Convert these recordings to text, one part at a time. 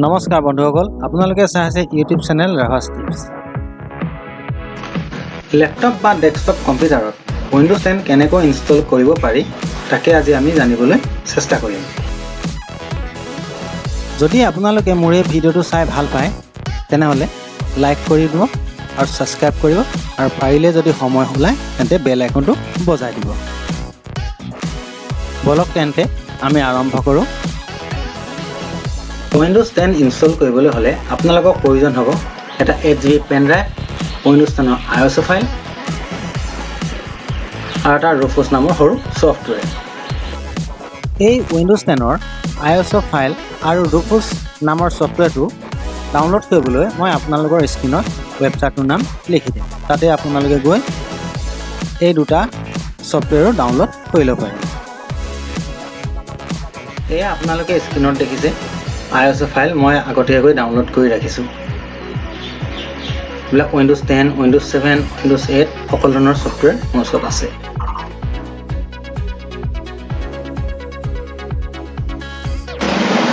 নমস্কাৰ বন্ধুসকল, আপোনালোকে চাই আছে ইউটিউব চেনেল ৰাভাছ টিপছ। লেপটপ বা ডেস্কটপ কম্পিউটাৰত উইণ্ডোজ 10 কেনেকৈ ইনষ্টল কৰিব পাৰি তাকে আজি আমি জানিবলৈ চেষ্টা কৰিম। যদি আপোনালোকে মোৰ এই ভিডিঅ'টো চাই ভাল পায় তেনেহ'লে লাইক কৰি দিব আৰু ছাবস্ক্ৰাইব কৰিব আৰু পাৰিলে যদি সময় ওলায় তেন্তে বেল আইকনটো বজাই দিব। বলক তেন্তে আমি আৰম্ভ কৰোঁ। উইণ্ডোজ 10 ইনষ্টল কৰিবলৈ হ'লে আপোনালোকক প্ৰয়োজন হ'ব এটা 8GB পেন ড্ৰাইভ, উইণ্ডোজ 10ৰ iOS ফাইল আৰু এটা ৰুফোছ নামৰ সৰু ছফ্টৱেৰ। এই উইণ্ডোজ 10ৰ iOS ফাইল আৰু ৰুফোছ নামৰ ছফ্টৱেৰটো ডাউনলোড কৰিবলৈ মই আপোনালোকৰ স্ক্ৰীনত ৱেবছাইটটোৰ নাম লিখি দিম। তাতে আপোনালোকে গৈ এই দুটা ছফ্টৱেৰো ডাউনলোড কৰি ল'ব পাৰিব। এয়া আপোনালোকে স্ক্ৰীনত দেখিছে iOS ফাইল মই আগতীয়াকৈ ডাউনলোড কৰি ৰাখিছোঁ। এইবিলাক উইণ্ডোজ 10, উইণ্ডোজ 7, উইণ্ডোজ 8 সকলো ধৰণৰ ছফ্টৱেৰ মোৰ ওচৰত আছে।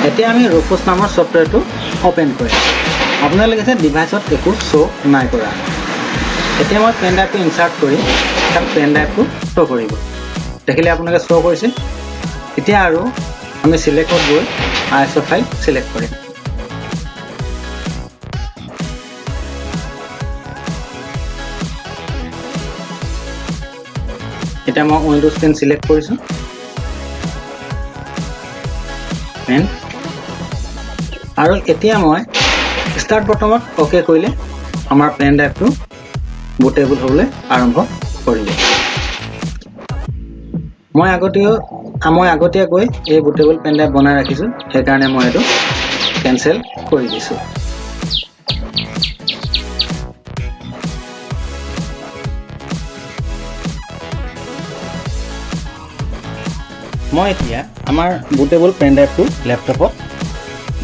এতিয়া আমি ৰুফোছ নামৰ ছফ্টৱেৰটো অ'পেন কৰিম। আপোনালোকে যে ডিভাইচত একো শ্ব' নাই কৰা। এতিয়া মই পেন ড্ৰাইভটো ইনচাৰ্ট কৰি তাত পেন ড্ৰাইভটো শ্ব' কৰিব। দেখিলে আপোনালোকে শ্ব' কৰিছে। এতিয়া আৰু আমি চিলেক্টত গৈ iOS ফাইল চিলেক্ট কৰিম। এতিয়া মই উইণ্ডোজ 10 চিলেক্ট কৰিছোঁ আৰু এতিয়া মই ষ্টাৰ্ট বটনত অ'কে কৰিলে আমাৰ পেন ড্ৰাইভটো বুটেবল হ'বলৈ আৰম্ভ কৰিব। মই আগতীয়াকৈ এই বুটেবল পেন ড্ৰাইভ বনাই ৰাখিছোঁ, সেইকাৰণে মই এইটো কেনচেল কৰি দিছোঁ। মই এতিয়া আমাৰ বুটেবল পেন ড্ৰাইভটো লেপটপত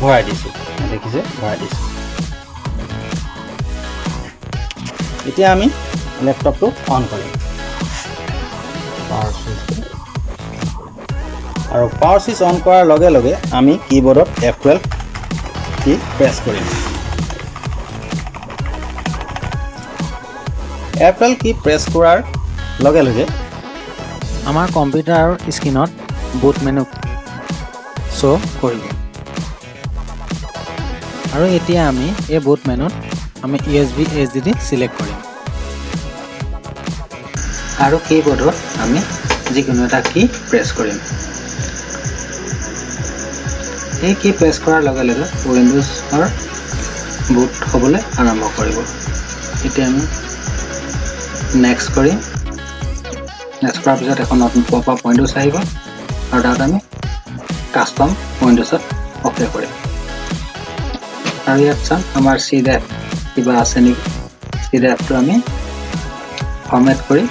ভৰাই দিছোঁ। দেখিছে, ভৰাই দিছোঁ। এতিয়া আমি লেপটপটো অন কৰিম আৰু পাৱাৰ ছুইচ অন কৰাৰ লগে লগে আমি কীবৰ্ডত F12 কি প্ৰেছ কৰিম। F12 কি প্ৰেছ কৰাৰ লগে লগে আমাৰ কম্পিউটাৰৰ স্ক্ৰীনত বুট মেনু শ্ব' কৰিব। আৰু এতিয়া আমি এই বুট মেনুত আমি USB HDD চিলেক্ট কৰিম আৰু কীবৰ্ডত আমি যিকোনো এটা কি প্ৰেছ কৰিম। এই কি প্ৰেছ কৰাৰ লগে লগে উইণ্ডোজৰ বুট হ'বলৈ আৰম্ভ কৰিব। এতিয়া আমি নেক্সট কৰিম। নেক্সট কৰাৰ পিছত এখন নতুন পপআপ উইণ্ডোজ আহিব আৰু তাত আমি কাষ্টম উইণ্ডোজত অ'কে কৰিম। আৰু ইয়াত চাম আমাৰ চি ড্ৰাইভ কিবা আছে নেকি। চি ড্ৰাইভটো আমি ফৰ্মেট কৰিছোঁ।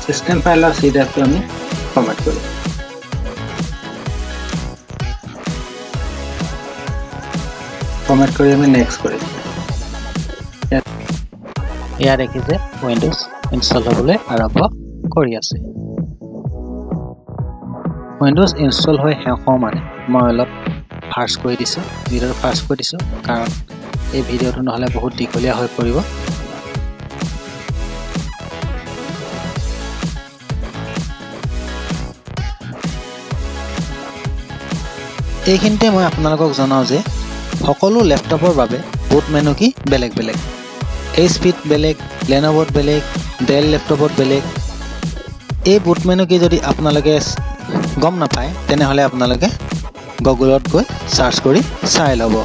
চিষ্টেম ফাইলৰ চি ড্ৰাইভটো আমি ফৰ্মেট কৰিম। ফৰ্মেট কৰি আমি নেক্সট কৰিম। ইয়াত দেখিছে উইণ্ডোজ ইনষ্টল হ'বলৈ আৰম্ভ কৰি আছে। উইণ্ডোজ ইনষ্টল হৈ শেষ হওঁ মানে মই অলপ ফাৰ্ষ্ট কৰি দিছোঁ, ভিডিঅ'টো ফাৰ্ষ্ট কৰি দিছোঁ, কাৰণ এই ভিডিঅ'টো নহ'লে বহুত দীঘলীয়া হৈ পৰিব। এইখিনিতে মই আপোনালোকক জনাওঁ যে সকলো লেপটপৰ বাবে বুট মেনু কি বেলেগ বেলেগ। HP-ত বেলেগ, Lenovo-ত বেলেগ, Dell লেপটপত বেলেগ। এই বুট মেনু কি যদি আপোনালোকে গম নাপায় তেনেহ'লে আপোনালোকে গুগলত গৈ চাৰ্চ কৰি চাই ল'ব।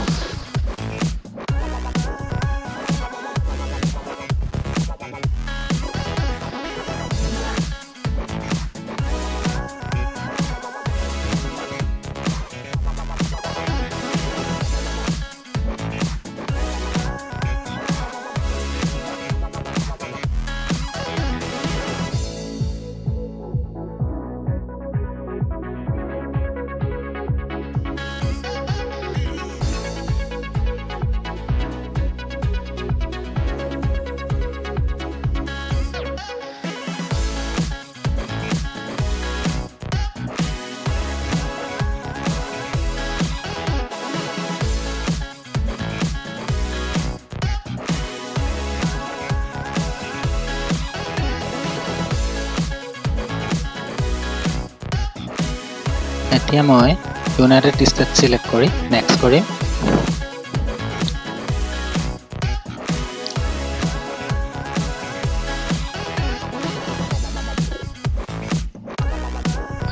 এতিয়া মই ইউনাইটেড ষ্টেট সিলেক্ট কৰি নেক্সট কৰিম।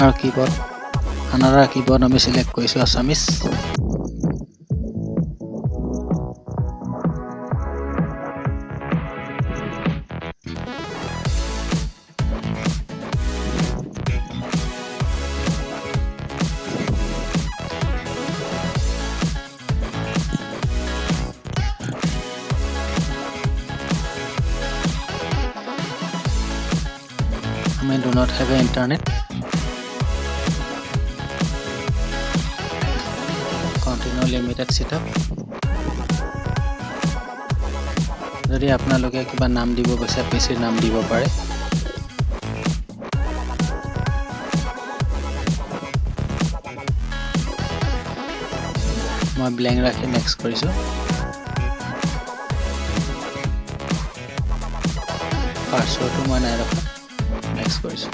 আৰু কিবৰ্ড কানাডা কিবৰ্ড আমি সিলেক্ট কৰিছোঁ Assamese. I do not have an internet. Continue limited setup. যদি আপোনালোকে কিবা নাম দিব বিচাৰে পিচিৰ নাম দিব পাৰে। মই ব্লেংক ৰাখি নেক্সট কৰিছোঁ। পাছৱৰ্ডটো মই নাই ৰখা, নেক্সট কৰিছোঁ।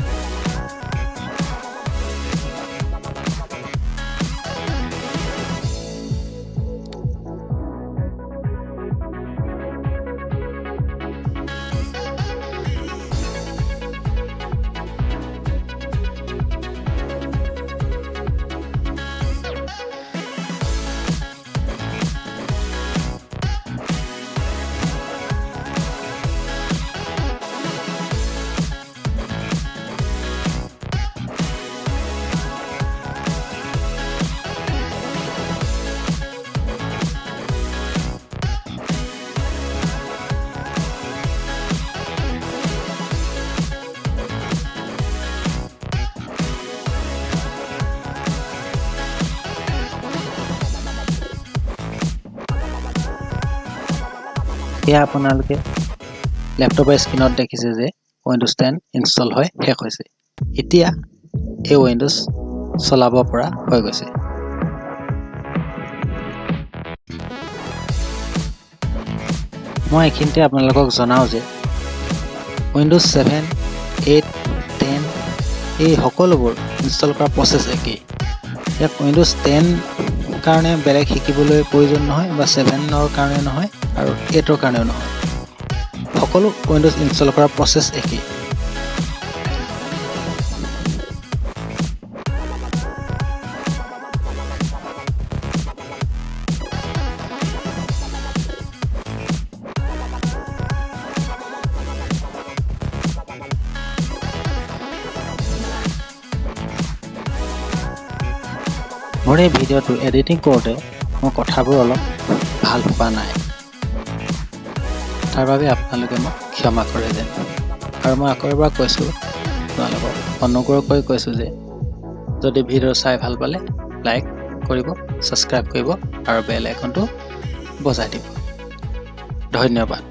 এয়া আপোনালোকে লেপটপৰ স্ক্ৰীনত দেখিছে যে উইণ্ডোজ 10 ইনষ্টল হৈ শেষ হৈছে। এতিয়া এই উইণ্ডোজ চলাব পৰা হৈ গৈছে। মই এইখিনিতে আপোনালোকক জনাওঁ যে উইণ্ডোজ 7, 8, 10 এই সকলোবোৰ ইনষ্টল কৰা প্ৰচেছ একেই। ইয়াক উইণ্ডোজ 10 কাৰণে বেলেগ শিকিবলৈ প্ৰয়োজন নহয় বা 7ৰ কাৰণে নহয় আৰু 8ৰ কাৰণেও নহয়। সকলো উইণ্ডোজ ইনষ্টল কৰাৰ প্ৰচেছ একেই। মোৰ এই ভিডিঅ'টো এডিটিং কৰোঁতে মোৰ কথাবোৰ অলপ ভাল হোৱা নাই, তাৰ বাবে আপোনালোকে মোক ক্ষমা কৰে যেন। আৰু মই আকৌ এবাৰ কৈছোঁ, আপোনালোকক অনুগ্ৰহ কৰি কৈছোঁ যে যদি ভিডিঅ' চাই ভাল পালে লাইক কৰিব, ছাবস্ক্ৰাইব কৰিব আৰু বেল আইকনটো বজাই দিব। ধন্যবাদ।